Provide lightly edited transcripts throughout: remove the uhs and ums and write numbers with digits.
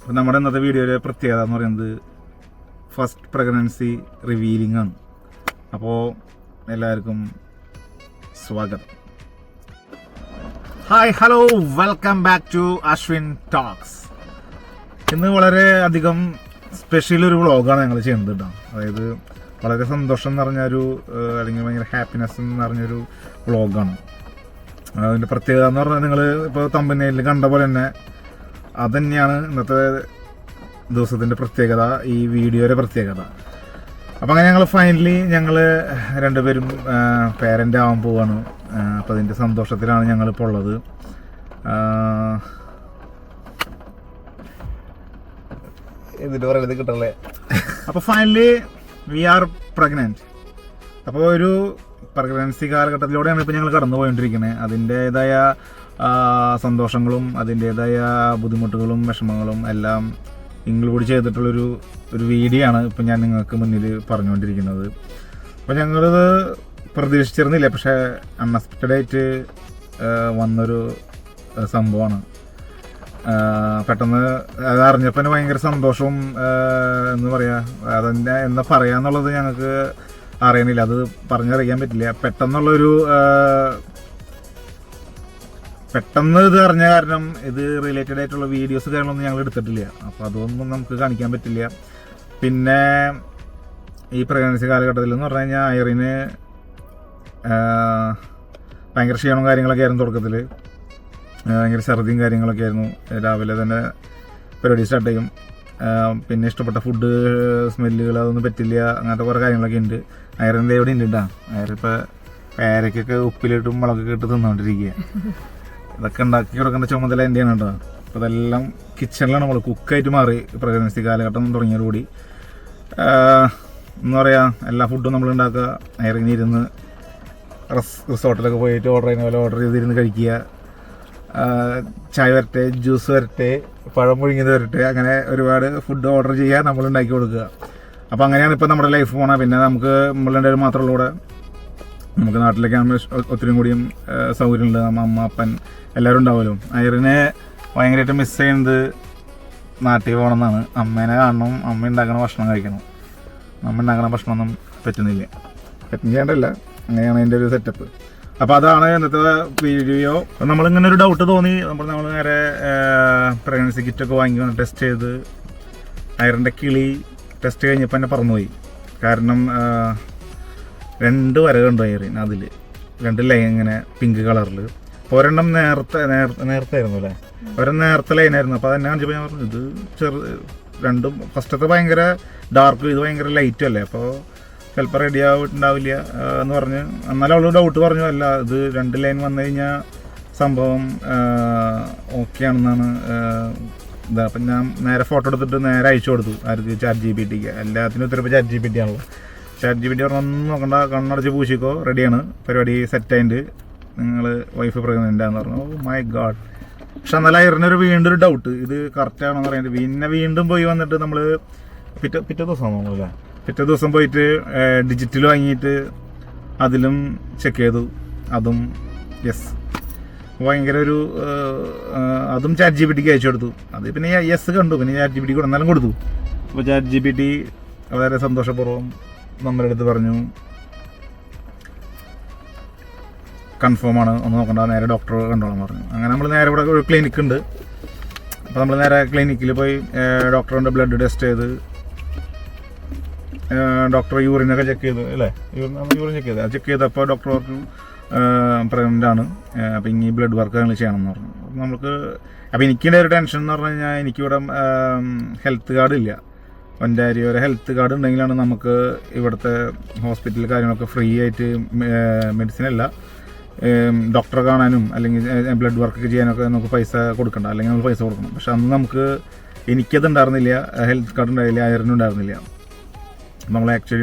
അപ്പോൾ നമ്മുടെ ഇന്നത്തെ വീഡിയോയിലെ പ്രത്യേകത എന്ന് പറയുന്നത് ഫസ്റ്റ് പ്രഗ്നൻസി റിവീലിംഗ് ആണ്. അപ്പോൾ എല്ലാവർക്കും സ്വാഗതം. Hi, hello, welcome back to Ashwin talks. ഇന്ന് വളരെ അധികം സ്പെഷ്യൽ ഒരു വ്ളോഗാണ് ഞങ്ങൾ ചെയ്യുന്നത് കേട്ടോ. അതായത് വളരെ സന്തോഷം നിറഞ്ഞൊരു അല്ലെങ്കിൽ ഭയങ്കര ഹാപ്പിനെസ് എന്ന് നിറഞ്ഞൊരു വ്ളോഗാണ്. അതിൻ്റെ പ്രത്യേകത എന്ന് പറഞ്ഞാൽ നിങ്ങൾ ഇപ്പോൾ തമ്പനയിൽ കണ്ട പോലെ തന്നെ അതുതന്നെയാണ് ഇന്നത്തെ ദിവസത്തിൻ്റെ പ്രത്യേകത, ഈ വീഡിയോയുടെ പ്രത്യേകത. അപ്പം അങ്ങനെ ഞങ്ങൾ രണ്ടുപേരും പേരൻ്റ് ആവാൻ പോവാണ്. അപ്പോൾ അതിൻ്റെ സന്തോഷത്തിലാണ് ഞങ്ങളിപ്പോൾ ഉള്ളത്. എന്നിട്ട് പറയുന്നത് കിട്ടല്ലേ. അപ്പോൾ ഫൈനലി വി ആർ പ്രഗ്നൻറ്റ്. അപ്പോൾ ഒരു പ്രഗ്നൻസി കാലഘട്ടത്തിലൂടെയാണ് ഇപ്പോൾ ഞങ്ങൾ കടന്നു പോയിക്കൊണ്ടിരിക്കുന്നത്. അതിൻ്റേതായ സന്തോഷങ്ങളും അതിൻ്റേതായ ബുദ്ധിമുട്ടുകളും വിഷമങ്ങളും എല്ലാം ഇൻക്ലൂഡ് ചെയ്തിട്ടുള്ളൊരു വീഡിയോ ആണ് ഇപ്പം ഞാൻ നിങ്ങൾക്ക് മുന്നിൽ പറഞ്ഞുകൊണ്ടിരിക്കുന്നത്. അപ്പോൾ ഞങ്ങളിത് പ്രതീക്ഷിച്ചിരുന്നില്ല, പക്ഷേ അൺഎക്സ്പെക്റ്റഡ് ആയിട്ട് വന്നൊരു സംഭവമാണ്. പെട്ടെന്ന് അത് അറിഞ്ഞപ്പോൾ തന്നെ ഭയങ്കര സന്തോഷവും എന്ന് പറയുക, അതെന്നെ എന്താ പറയാന്നുള്ളത് ഞങ്ങൾക്ക് അറിയണില്ല, അത് പറഞ്ഞറിയിക്കാൻ പറ്റില്ല. പെട്ടെന്ന് ഇത് അറിഞ്ഞ കാരണം ഇത് റിലേറ്റഡ് ആയിട്ടുള്ള വീഡിയോസ് കാര്യങ്ങളൊന്നും ഞങ്ങൾ എടുത്തിട്ടില്ല. അപ്പോൾ അതൊന്നും നമുക്ക് കാണിക്കാൻ പറ്റില്ല. പിന്നെ ഈ പ്രഗ്നൻസി കാലഘട്ടത്തിൽ എന്ന് പറഞ്ഞു കഴിഞ്ഞാൽ ഐറിന് ഭയങ്കര ക്ഷീണവും കാര്യങ്ങളൊക്കെ ആയിരുന്നു. തുടക്കത്തിൽ ഭയങ്കര ഛർദിയും കാര്യങ്ങളൊക്കെ ആയിരുന്നു. രാവിലെ തന്നെ പരിപാടി സ്റ്റാർട്ട് ചെയ്യും. പിന്നെ ഇഷ്ടപ്പെട്ട ഫുഡ് സ്മെല്ലുകൾ അതൊന്നും പറ്റില്ല, അങ്ങനത്തെ കുറേ കാര്യങ്ങളൊക്കെ ഉണ്ട്. ഐറിൻ്റെ എവിടെ ഉണ്ട് കേട്ടോ. ഐറിപ്പോൾ പേരക്കൊക്കെ ഉപ്പിലിട്ടും മുളകൊക്കെ ഇട്ട് തിന്നുകൊണ്ടിരിക്കുക. ഇതൊക്കെ ഉണ്ടാക്കി കൊടുക്കേണ്ട ചുമതല എൻ്റെയാണ് കേട്ടോ. അപ്പോൾ ഇതെല്ലാം കിച്ചണിലാണ് നമ്മൾ കുക്കായിട്ട് മാറി. പ്രഗ്നൻസി കാലഘട്ടം തുടങ്ങിയതോടുകൂടി എന്താ പറയുക, എല്ലാ ഫുഡും നമ്മൾ ഉണ്ടാക്കുക. ഐറിന് ഇരുന്ന് റിസോർട്ടിലൊക്കെ പോയിട്ട് ഓർഡർ ചെയ്യുന്ന പോലെ ഓർഡർ ചെയ്തിരുന്ന് കഴിക്കുക. ചായ വരട്ടെ, ജ്യൂസ് വരട്ടെ, പഴം പുഴുങ്ങിയത് വരട്ടെ, അങ്ങനെ ഒരുപാട് ഫുഡ് ഓർഡർ ചെയ്യുക, നമ്മൾ ഉണ്ടാക്കി കൊടുക്കുക. അപ്പോൾ അങ്ങനെയാണ് ഇപ്പോൾ നമ്മുടെ ലൈഫ് പോകണം. പിന്നെ നമുക്ക് നമ്മളുടെ മാത്രമുള്ള കൂടെ നമുക്ക് നാട്ടിലേക്ക് ആകുമ്പോൾ ഒത്തിരി കൂടിയും സൗകര്യമുണ്ട്. അമ്മ അപ്പൻ എല്ലാവരും ഉണ്ടാവുമല്ലോ. ഐറിനെ ഭയങ്കരമായിട്ട് മിസ് ചെയ്യുന്നത് നാട്ടിൽ പോകണമെന്നാണ്. അമ്മേനെ കാണണം, അമ്മ ഉണ്ടാക്കണ ഭക്ഷണം കഴിക്കണം. അമ്മ ഉണ്ടാക്കണ ഭക്ഷണമൊന്നും പറ്റുന്നില്ല, ചെയ്യേണ്ടല്ല. അങ്ങനെയാണ് അതിൻ്റെ ഒരു സെറ്റപ്പ്. അപ്പോൾ അതാണ് ഇന്നത്തെ വീഡിയോ. നമ്മളിങ്ങനെ ഒരു ഡൗട്ട് തോന്നി. നമ്മൾ നേരെ പ്രഗ്നൻസി കിറ്റൊക്കെ വാങ്ങി ടെസ്റ്റ് ചെയ്ത് ഐറിൻ്റെ കിളി ടെസ്റ്റ് കഴിഞ്ഞപ്പോൾ തന്നെ പറന്നുപോയി. കാരണം 2 വരകളുണ്ട് ഐറിൻ, അതിൽ 2 ലൈൻ ഇങ്ങനെ പിങ്ക് കളറിൽ. ഒരെണ്ണം നേരത്തെ ആയിരുന്നു അല്ലേ, ഒരെണ്ണം നേരത്തെ ലൈനായിരുന്നു. അപ്പോൾ അതെന്നെ കാണിച്ചപ്പോൾ ഞാൻ പറഞ്ഞു ഇത് രണ്ടും ഫസ്റ്റത്തെ ഭയങ്കര ഡാർക്കും ഇത് ഭയങ്കര ലൈറ്റും അല്ലേ, അപ്പോൾ ചിലപ്പോൾ റെഡി ആയിട്ടുണ്ടാവില്ല എന്ന് പറഞ്ഞ്. എന്നാലും അവള് ഡൗട്ട് പറഞ്ഞു, അല്ല ഇത് 2 ലൈൻ വന്നു കഴിഞ്ഞാൽ സംഭവം ഓക്കെ ആണെന്നാണ് ഇതാ. അപ്പം ഞാൻ നേരെ ഫോട്ടോ എടുത്തിട്ട് നേരെ അയച്ചു കൊടുത്തു ആർക്ക്, ChatGPTക്ക്. എല്ലാത്തിനും ഉത്തരവ് ChatGPT ആണല്ലോ. ChatGPT പറഞ്ഞൊന്നും നോക്കണ്ട, കണ്ണടച്ച് പൂശിക്കോ, റെഡിയാണ്, പരിപാടി സെറ്റായിട്ട്, നിങ്ങൾ വൈഫ് പ്രഗ്നൻ്റ് ആണെന്ന് പറഞ്ഞു. Oh my god. പക്ഷെ എന്നാലും ഐറിനൊരു വീണ്ടും ഒരു ഡൗട്ട്, ഇത് കറക്റ്റ് ആണെന്ന് പറയുന്നത്. പിന്നെ വീണ്ടും പോയി വന്നിട്ട് നമ്മൾ പിറ്റേ ദിവസം നമ്മളല്ലേ, പിറ്റേ ദിവസം പോയിട്ട് ഡിജിറ്റൽ വാങ്ങിയിട്ട് അതിലും ചെക്ക് ചെയ്തു. അതും യെസ്, ഭയങ്കര ഒരു അതും ChatGPTക്ക് അയച്ചു കൊടുത്തു. അത് പിന്നെ യെസ് കണ്ടു, പിന്നെ ChatGPT എന്നാലും കൊടുത്തു. അപ്പോൾ ChatGPT വളരെ സന്തോഷപൂർവ്വം നമ്മുടെ അടുത്ത് പറഞ്ഞു കൺഫേം ആണ്, ഒന്ന് നോക്കണ്ട, നേരെ ഡോക്ടർ കണ്ടോളാൻ പറഞ്ഞു. അങ്ങനെ നമ്മൾ നേരെ ഇവിടെ ഒരു ക്ലിനിക്ക് ഉണ്ട്. അപ്പോൾ നമ്മൾ നേരെ ക്ലിനിക്കിൽ പോയി ഡോക്ടറിൻ്റെ ബ്ലഡ് ടെസ്റ്റ് ചെയ്ത്, ഡോക്ടർ യൂറിനൊക്കെ ചെക്ക് ചെയ്തു അല്ലേ, യൂറിൻ ചെക്ക് ചെയ്തപ്പോൾ ഡോക്ടർ പറഞ്ഞു പ്രഗ്നൻ്റ് ആണ്. അപ്പോൾ ഇനി ബ്ലഡ് വർക്ക് ഞങ്ങൾ ചെയ്യണമെന്ന് പറഞ്ഞു. നമുക്ക് അപ്പോൾ എനിക്കിൻ്റെ ഒരു ടെൻഷൻ എന്ന് പറഞ്ഞു കഴിഞ്ഞാൽ എനിക്കിവിടെ ഹെൽത്ത് കാർഡ് ഇല്ല. ഒൻ്റാരിയോ ഒരു ഹെൽത്ത് കാർഡ് ഉണ്ടെങ്കിലാണ് നമുക്ക് ഇവിടുത്തെ ഹോസ്പിറ്റൽ കാര്യങ്ങളൊക്കെ ഫ്രീ ആയിട്ട്, മെഡിസിൻ അല്ല, ഡോക്ടറെ കാണാനും അല്ലെങ്കിൽ ബ്ലഡ് വർക്കൊക്കെ ചെയ്യാനൊക്കെ നമുക്ക് പൈസ കൊടുക്കണ്ട, അല്ലെങ്കിൽ നമ്മൾ പൈസ കൊടുക്കണം. പക്ഷെ അന്ന് എനിക്കത് ഉണ്ടായിരുന്നില്ല, ഹെൽത്ത് കാർഡ് ഉണ്ടായില്ല, ഐറിനും ഉണ്ടായിരുന്നില്ല. നമ്മൾ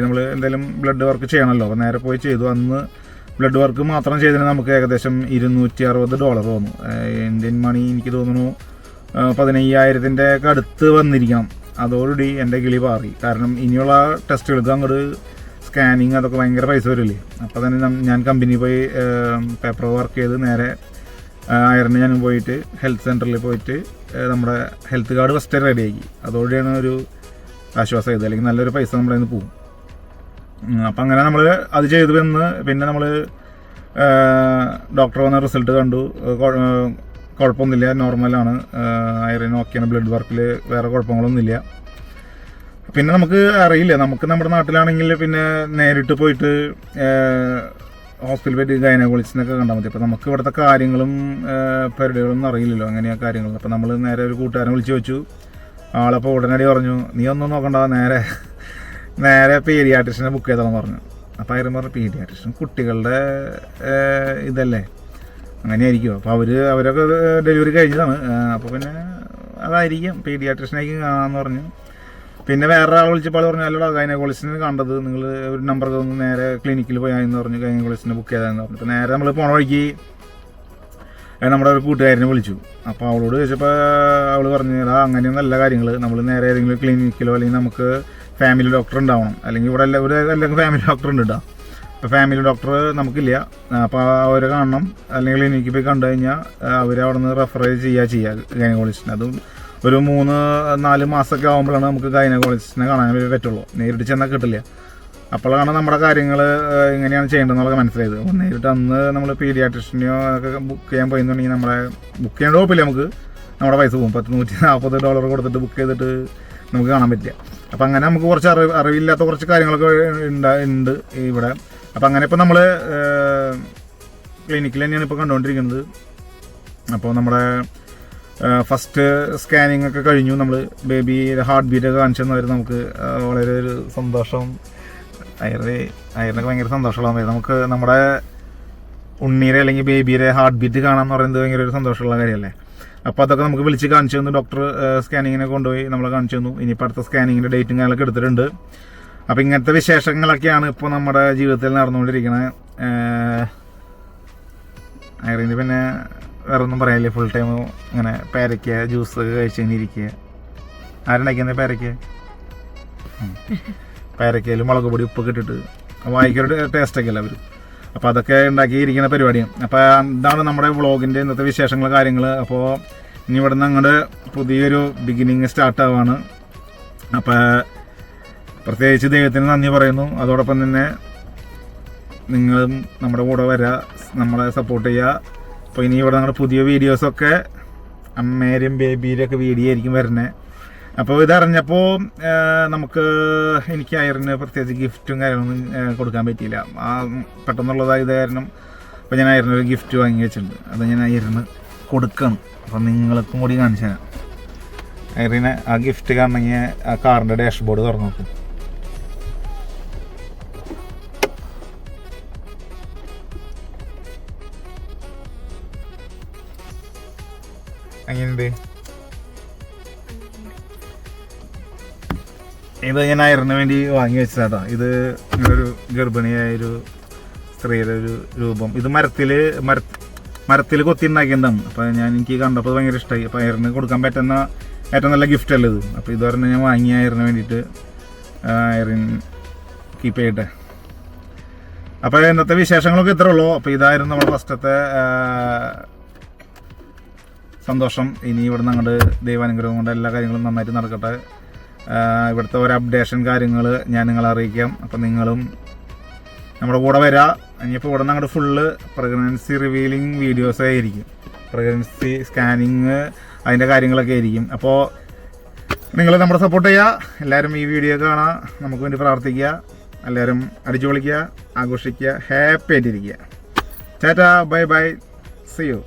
എന്തായാലും ബ്ലഡ് വർക്ക് ചെയ്യണമല്ലോ. അപ്പോൾ നേരെ പോയി ചെയ്തു. അന്ന് ബ്ലഡ് വർക്ക് മാത്രം ചെയ്തതിന് നമുക്ക് ഏകദേശം $260 വന്നു. ഇന്ത്യൻ മണി എനിക്ക് തോന്നുന്നു 15,000-ൻ്റെ ഒക്കെ അടുത്ത് വന്നിരിക്കണം. അതോടുകൂടി എൻ്റെ കിളി പാറി. കാരണം ഇനിയുള്ള ടെസ്റ്റുകൾക്ക് അങ്ങോട്ട് സ്കാനിങ് അതൊക്കെ ഭയങ്കര പൈസ വരില്ലേ. അപ്പോൾ തന്നെ ഞാൻ കമ്പനി പോയി പേപ്പർ വർക്ക് ചെയ്ത് നേരെ ഐറിന് ഞാൻ പോയിട്ട് ഹെൽത്ത് സെൻ്ററിൽ പോയിട്ട് നമ്മുടെ ഹെൽത്ത് കാർഡ് ഫസ്റ്റ് റെഡിയാക്കി. അതോടെയാണ് ഒരു ആശ്വാസം ചെയ്തത്, അല്ലെങ്കിൽ നല്ലൊരു പൈസ നമ്മുടെ കയ്യിൽ നിന്ന് പോകും. അപ്പം അങ്ങനെ നമ്മൾ അത് ചെയ്തു വന്ന് പിന്നെ നമ്മൾ ഡോക്ടർ വന്ന റിസൾട്ട് കണ്ടു. കുഴപ്പമൊന്നുമില്ല, നോർമലാണ്, അയറിൻ ഓക്കെയാണ്, ബ്ലഡ് വർക്കിൽ വേറെ കുഴപ്പങ്ങളൊന്നുമില്ല. പിന്നെ നമുക്ക് അറിയില്ല, നമുക്ക് നമ്മുടെ നാട്ടിലാണെങ്കിൽ പിന്നെ നേരിട്ട് പോയിട്ട് ഹോസ്പിറ്റലിൽ പോയിട്ട് ഗൈനക്കോളജിസ്റ്റിനൊക്കെ കണ്ടാൽ മതി. അപ്പോൾ നമുക്ക് ഇവിടുത്തെ കാര്യങ്ങളും പരിപാടികളൊന്നും അറിയില്ലല്ലോ, അങ്ങനെയാണ് കാര്യങ്ങൾ. അപ്പോൾ നമ്മൾ നേരെ ഒരു കൂട്ടുകാരനെ വിളിച്ച് വെച്ചു. ആളപ്പോൾ ഉടനടി പറഞ്ഞു, നീ ഒന്നും നോക്കണ്ട, നേരെ പീഡിയാട്രിഷനെ ബുക്ക് ചെയ്തോളാം പറഞ്ഞു. അപ്പോൾ അയറിൻ പറഞ്ഞു, പീഡിയാട്രിഷൻ കുട്ടികളുടെ ഇതല്ലേ, അങ്ങനെയായിരിക്കും. അപ്പോൾ അവരൊക്കെ ഡെലിവറി കഴിഞ്ഞതാണ്, അപ്പോൾ പിന്നെ അതായിരിക്കും, പീഡിയാട്രിഷനായിരിക്കും കാണാമെന്ന് പറഞ്ഞു. പിന്നെ വേറൊരാൾ വിളിച്ചപ്പോൾ പറഞ്ഞു, അല്ലടാ ഗൈനക്കോളജിസ്റ്റിനെ കണ്ടത്, നിങ്ങൾ ഒരു നമ്പർ ഒന്ന് നേരെ ക്ലിനിക്കിൽ പോയാന്ന് പറഞ്ഞു, ഗൈനക്കോളജിസ്റ്റിനെ ബുക്ക് ചെയ്താന്ന് പറഞ്ഞു. അപ്പോൾ നേരെ നമ്മൾ പോണ വഴിക്ക് നമ്മുടെ ഒരു കൂട്ടുകാരനെ വിളിച്ചു. അപ്പോൾ അവളോട് ചോദിച്ചപ്പോൾ അവൾ പറഞ്ഞു, അങ്ങനെയൊന്നല്ല കാര്യങ്ങൾ, നമ്മൾ നേരെ ഏതെങ്കിലും ക്ലിനിക്കിലോ അല്ലെങ്കിൽ നമുക്ക് ഫാമിലി ഡോക്ടർ ഉണ്ടാവണം, അല്ലെങ്കിൽ ഇവിടെ അല്ലെങ്കിൽ ഫാമിലി ഡോക്ടർ ഉണ്ട് കേട്ടോ. അപ്പോൾ ഫാമിലി ഡോക്ടർ നമുക്കില്ല, അപ്പോൾ അവരെ കാണണം, അല്ലെങ്കിൽ ക്ലിനിക്കിൽ പോയി കണ്ടു കഴിഞ്ഞാൽ അവർ അവിടെ നിന്ന് റെഫർ ചെയ്യുക ഗൈനക്കോളജിസ്റ്റിന്. അതും ഒരു 3-4 മാസമൊക്കെ ആകുമ്പോഴാണ് നമുക്ക് ഗൈനക്കോളജിസ്റ്റിനെ കാണാൻ പറ്റുള്ളൂ, നേരിട്ട് ചെന്നാൽ കിട്ടില്ല. അപ്പോഴാണ് നമ്മുടെ കാര്യങ്ങൾ എങ്ങനെയാണ് ചെയ്യേണ്ടതെന്നുള്ളത് മനസ്സിലായത്. അപ്പോൾ നേരിട്ട് അന്ന് നമ്മൾ പീഡിയാട്രിഷനെയോ ഒക്കെ ബുക്ക് ചെയ്യാൻ പോയെന്നുണ്ടെങ്കിൽ നമ്മളെ ബുക്ക് ചെയ്യേണ്ട കുഴപ്പമില്ല, നമുക്ക് നമ്മുടെ പൈസ പോകും. $140 കൊടുത്തിട്ട് ബുക്ക് ചെയ്തിട്ട് നമുക്ക് കാണാൻ പറ്റില്ല. അപ്പം അങ്ങനെ നമുക്ക് കുറച്ച് അറിവില്ലാത്ത കുറച്ച് കാര്യങ്ങളൊക്കെ ഉണ്ട് ഇവിടെ. അപ്പം അങ്ങനെ ഇപ്പോൾ നമ്മൾ ക്ലിനിക്കിൽ തന്നെയാണ് ഇപ്പോൾ കണ്ടുകൊണ്ടിരിക്കുന്നത്. അപ്പോൾ നമ്മുടെ ഫസ്റ്റ് സ്കാനിങ് ഒക്കെ കഴിഞ്ഞു, നമ്മൾ ബേബിയുടെ ഹാർട്ട് ബീറ്റൊക്കെ കാണിച്ചു തന്നവർ നമുക്ക് വളരെ ഒരു സന്തോഷം. അയറിനൊക്കെ ഭയങ്കര സന്തോഷമുള്ള നമുക്ക് നമ്മുടെ ഉണ്ണീരെ അല്ലെങ്കിൽ ബേബിയുടെ ഹാർട്ട് ബീറ്റ് കാണാമെന്ന് പറയുന്നത് ഭയങ്കര ഒരു സന്തോഷമുള്ള കാര്യമല്ലേ. അപ്പോൾ അതൊക്കെ നമുക്ക് വിളിച്ച് കാണിച്ചു തന്നു. ഡോക്ടർ സ്കാനിങ്ങിനെ കൊണ്ടുപോയി നമ്മളെ കാണിച്ചു തന്നു. ഇനിയിപ്പോൾ അടുത്ത സ്കാനിങ്ങിൻ്റെ ഡേറ്റും കാര്യങ്ങളൊക്കെ എടുത്തിട്ടുണ്ട്. അപ്പോൾ ഇങ്ങനത്തെ വിശേഷങ്ങളൊക്കെയാണ് ഇപ്പോൾ നമ്മുടെ ജീവിതത്തിൽ നടന്നുകൊണ്ടിരിക്കുന്നത്. അയറിന് പിന്നെ വേറെ ഒന്നും പറയാനില്ല, ഫുൾ ടൈം ഇങ്ങനെ പേരയ്ക്ക ജ്യൂസൊക്കെ കഴിച്ച് കഴിഞ്ഞ് ഇരിക്കുക. ആരുണ്ടാക്കിയെന്നാൽ പേരയ്ക്കയിൽ മുളക് പൊടി ഉപ്പൊക്കെ ഇട്ടിട്ട് വായിക്കൊരു ടേസ്റ്റൊക്കെ അല്ല അവർ. അപ്പോൾ അതൊക്കെ ഉണ്ടാക്കിയിരിക്കുന്ന പരിപാടിയാണ്. അപ്പോൾ ഇതാണ് നമ്മുടെ വ്ളോഗിൻ്റെ ഇന്നത്തെ വിശേഷങ്ങൾ കാര്യങ്ങൾ. അപ്പോൾ ഇനി ഇവിടെ നിന്ന് അങ്ങോട്ട് പുതിയൊരു ബിഗിനിങ് സ്റ്റാർട്ടാവാണ്. അപ്പോൾ പ്രത്യേകിച്ച് ദൈവത്തിന് നന്ദി പറയുന്നു. അതോടൊപ്പം തന്നെ നിങ്ങളും നമ്മുടെ കൂടെ വരിക, നമ്മളെ സപ്പോർട്ട് ചെയ്യുക. അപ്പോൾ ഇനി ഇവിടെ നമ്മുടെ പുതിയ വീഡിയോസൊക്കെ അമ്മേരെയും ബേബിയുടെയൊക്കെ വീഡിയോ ആയിരിക്കും വരുന്നത്. അപ്പോൾ ഇതറിഞ്ഞപ്പോൾ എനിക്ക് അയറിന് പ്രത്യേകിച്ച് ഗിഫ്റ്റും കാര്യങ്ങളൊന്നും കൊടുക്കാൻ പറ്റിയില്ല. പെട്ടെന്നുള്ളതായത് കാരണം അപ്പോൾ ഞാൻ അയറിനൊരു ഗിഫ്റ്റ് വാങ്ങി വെച്ചിട്ടുണ്ട്, അത് ഞാൻ അയറിന് കൊടുക്കണം. അപ്പോൾ നിങ്ങൾക്കും കൂടി കാണിച്ചു തരാം. അയറിന് ആ ഗിഫ്റ്റ് കാണണമെങ്കിൽ ആ കാറിൻ്റെ ഡാഷ്ബോർഡ് തുറന്നു നോക്കും. അങ്ങനെയുണ്ട്. ഇത് ഞാൻ അയറിന് വേണ്ടി വാങ്ങി വെച്ചതാട്ടോ. ഇത് ഇങ്ങനൊരു ഗർഭിണിയായൊരു സ്ത്രീയുടെ ഒരു രൂപം. ഇത് മരത്തിൽ കൊത്തിണ്ടാക്കിയതാണ്. അപ്പോൾ എനിക്ക് കണ്ടപ്പോൾ ഭയങ്കര ഇഷ്ടമായി. അപ്പോൾ അയറിന് കൊടുക്കാൻ പറ്റുന്ന ഏറ്റവും നല്ല ഗിഫ്റ്റ് അല്ലേ ഇത്. അപ്പോൾ ഇത് പറഞ്ഞാൽ ഞാൻ വാങ്ങിയ അയറിന് വേണ്ടിയിട്ട് അയറിൻ കീപ്പ് ചെയ്യട്ടെ. അപ്പോൾ ഇന്നത്തെ വിശേഷങ്ങളൊക്കെ ഇത്രേ ഉള്ളൂ. അപ്പോൾ ഇതായിരുന്നു നമ്മുടെ ഫസ്റ്റത്തെ സന്തോഷം. ഇനി ഇവിടെ നിന്ന് അങ്ങോട്ട് ദൈവാനുഗ്രഹം കൊണ്ട് എല്ലാ കാര്യങ്ങളും നന്നായിട്ട് നടക്കട്ടെ. ഇവിടുത്തെ ഒരു അപ്ഡേഷൻ കാര്യങ്ങൾ ഞാൻ നിങ്ങളെ അറിയിക്കാം. അപ്പം നിങ്ങളും നമ്മുടെ കൂടെ വരിക. ഇനിയിപ്പോൾ ഇവിടെ നിന്ന് അങ്ങോട്ട് ഫുള്ള് പ്രഗ്നൻസി റിവീലിംഗ് വീഡിയോസ് ആയിരിക്കും, പ്രഗ്നൻസി സ്കാനിങ് അതിൻ്റെ കാര്യങ്ങളൊക്കെ ആയിരിക്കും. അപ്പോൾ നിങ്ങൾ നമ്മുടെ സപ്പോർട്ട് ചെയ്യുക. എല്ലാവരും ഈ വീഡിയോ കാണാം, നമുക്ക് വേണ്ടി പ്രാർത്ഥിക്കുക. എല്ലാവരും അടിച്ചു പൊളിക്കുക, ആഘോഷിക്കുക, ഹാപ്പി ആയിട്ടിരിക്കുക. Tata, bye bye, see U.